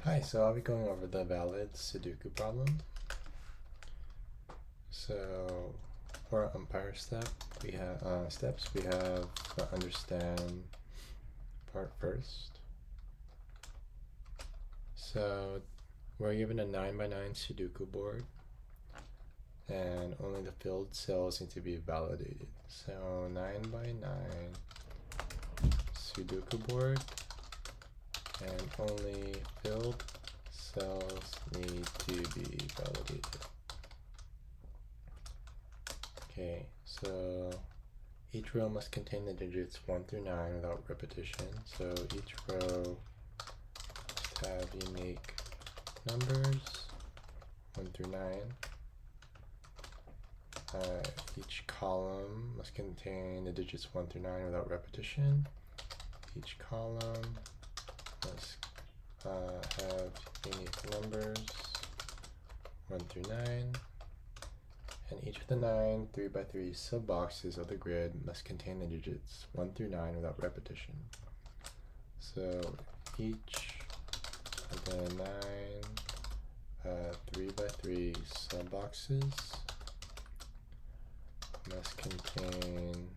Hi, so I'll be going over the valid Sudoku problem. So for our umpire we have understand part first. So we're given a 9x9 Sudoku board, and only the filled cells need to be validated. So 9x9 Sudoku board, and only filled cells need to be validated. Okay, so each row must contain the digits 1 through 9 without repetition. So each row must have unique numbers 1 through 9. Each column must contain the digits 1 through 9 without repetition. Each column must have unique numbers 1 through 9. And each of the 9 3x3 sub-boxes of the grid must contain the digits 1 through 9 without repetition. So each of the 9 3x3 sub-boxes must contain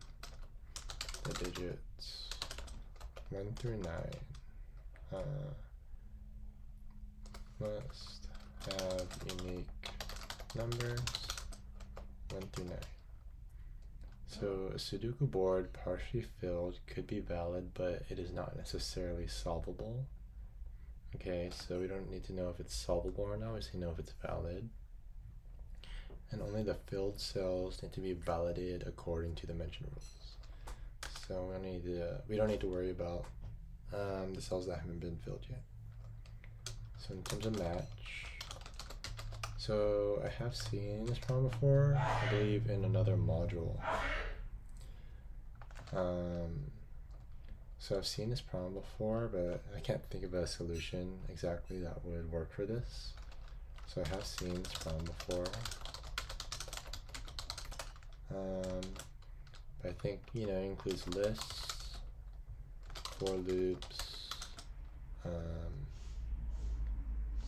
the digits 1 through 9. Must have unique numbers 1 through 9. So a Sudoku board partially filled could be valid, but it is not necessarily solvable. Okay, so we don't need to know if it's solvable or not, we just need to know if it's valid. And only the filled cells need to be validated according to the mentioned rules. So we don't need to worry about the cells that haven't been filled yet. So in terms of match, so I have seen this problem before, I believe in another module. So I've seen this problem before, but I can't think of a solution exactly that would work for this. So I have seen this problem before. But I think, it includes lists, for loops.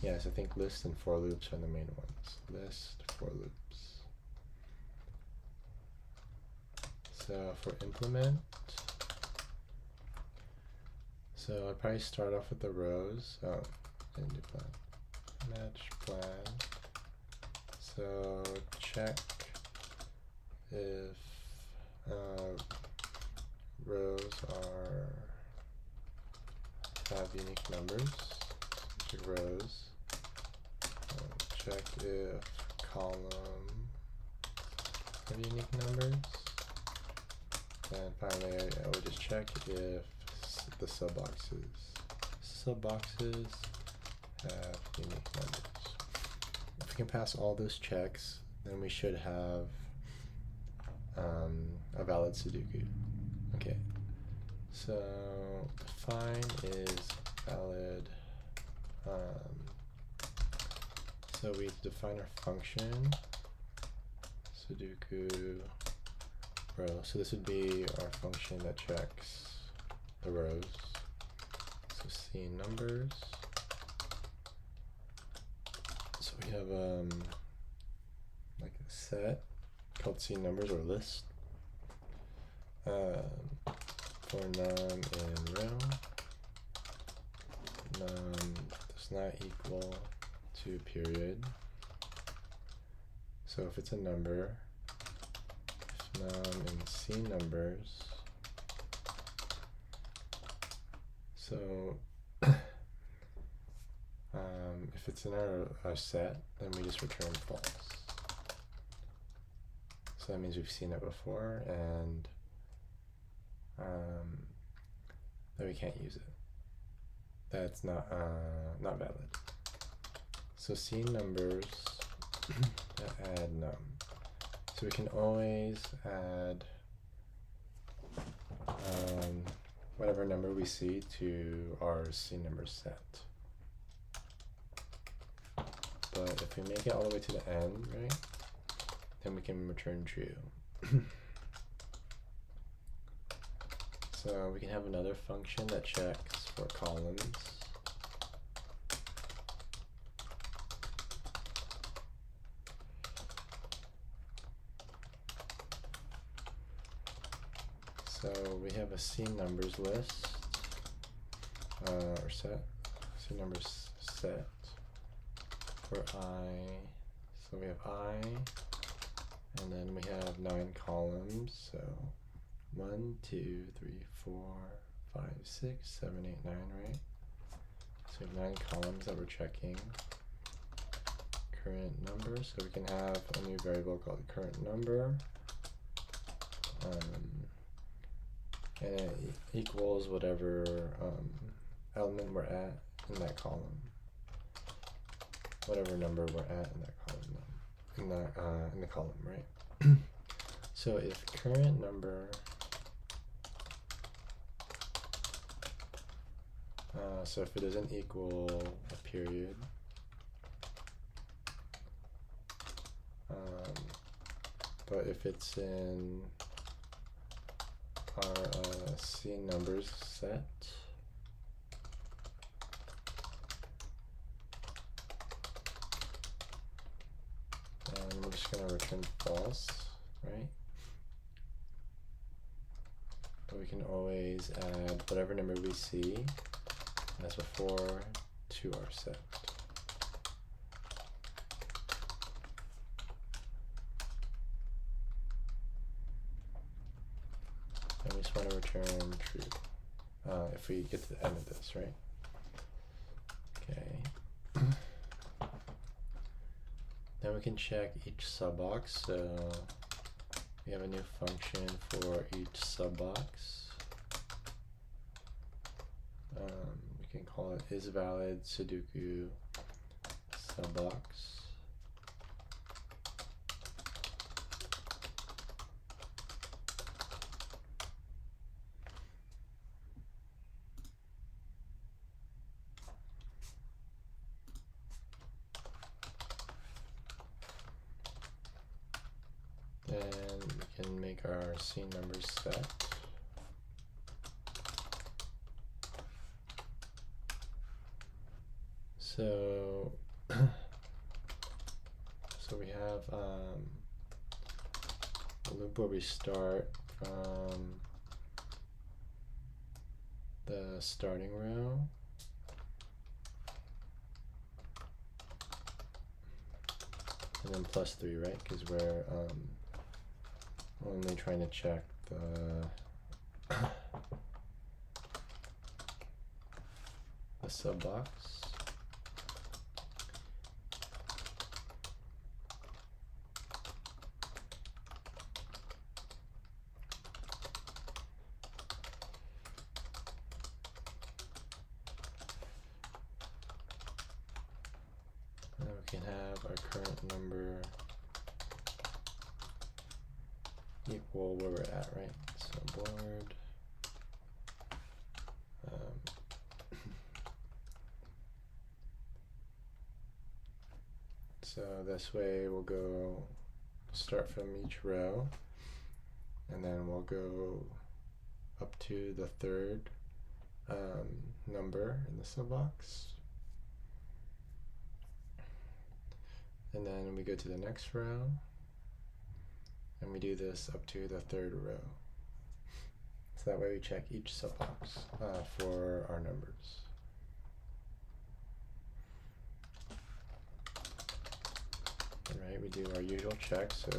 Yes, I think lists and for loops are the main ones. List, for loops. So for implement, so I'd probably start off with the rows. Oh, didn't do plan. Match plan. So check if rows have unique numbers. Check rows. Check if column have unique numbers. And finally, I would just check if the sub-boxes have unique numbers. If we can pass all those checks, then we should have a valid Sudoku. Okay, so define is valid. So we define our function Sudoku row. So this would be our function that checks the rows. So C numbers. So we have like a set called C numbers or list for num in row. Num does not equal to period. So if it's a number, if num in C numbers, so if it's in our set, then we just return false. So that means we've seen it before, and that we can't use it. That's not valid. So C numbers that add num. So we can always add whatever number we see to our C number set. But if we make it all the way to the end, right, then we can return true. So we can have another function that checks for columns. So we have a C numbers list, or set, C numbers set for I. So we have I, and then we have 9 columns. So 1, 2, 3, 4, 5, 6, 7, 8, 9, right? So we have 9 columns that we're checking. Current number, so we can have a new variable called current number, and it equals whatever element we're at in that column, whatever number we're at in that column, in the column, right? So if current number so if it doesn't equal a period, but if it's in our C numbers set, and we're just going to return false, right? But we can always add whatever number we see as before to our set. And we just want to return true if we get to the end of this, right? Okay. Then we can check each subbox. So we have a new function for each subbox. We can call it isValid Sudoku subbox. And we can make our C numbers set. So, so we have a loop where we start from the starting row, and then +3, right? Because we're only trying to check the the subbox. And we can have our current number equal where we're at, right? So board. So this way we'll go start from each row, and then we'll go up to the third number in the subbox. And then we go to the next row, and we do this up to the third row. So that way we check each subbox for our numbers. Right, we do our usual check, so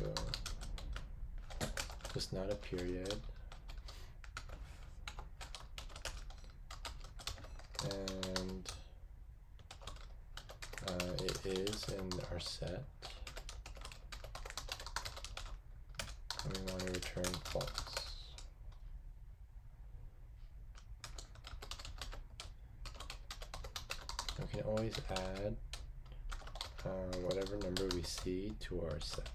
just not a period. And it is in our set. And we want to return false. We can always add whatever number we see to our set.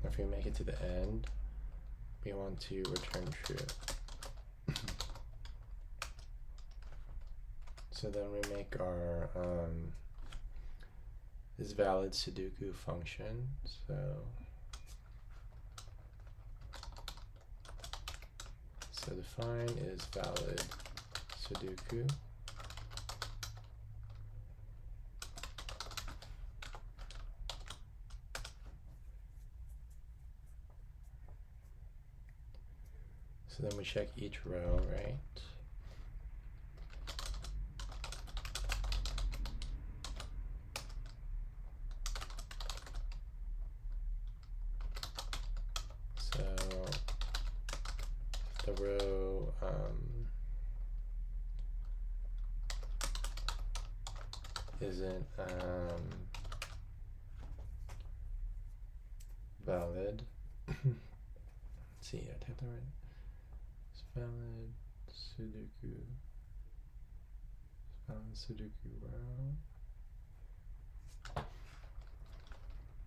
If we make it to the end, we want to return true. So then we make our isValid Sudoku function. So define isValid Sudoku. So then we check each row, right? So if the row isn't valid, let's see, I typed that right. It's valid Sudoku. It's valid Sudoku row.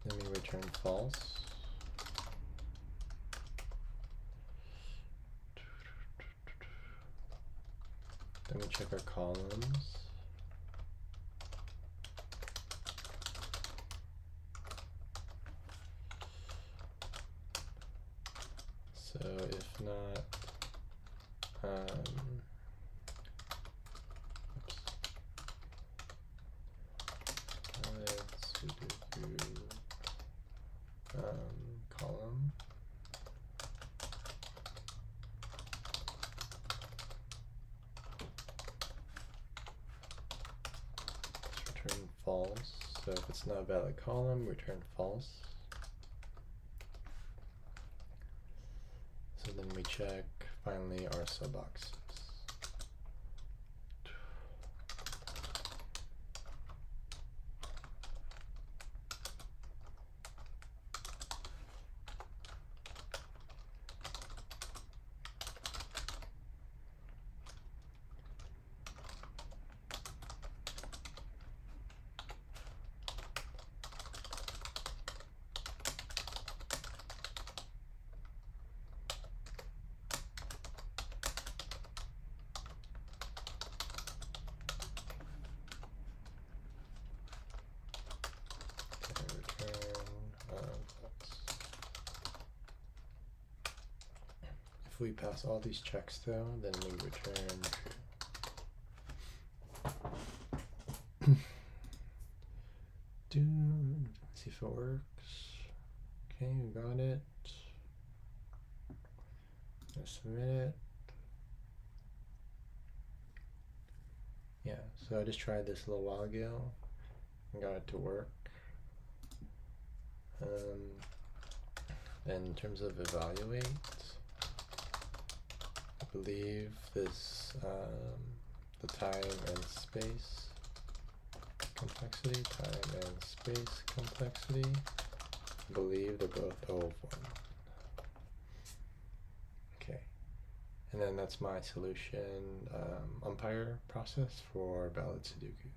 Then we return false. Then we check our columns. So if not, let's Sudoku column. Let's return false. So if it's not a valid column, return false. So then we check finally our subboxes. If we pass all these checks though, then we return true. Let's see if it works. Okay, we got it. Let's submit it. Yeah, so I just tried this a little while ago and got it to work. And in terms of evaluate, I believe this the time and space complexity, I believe they're both over 1. Okay, and then that's my solution umpire process for valid Sudoku.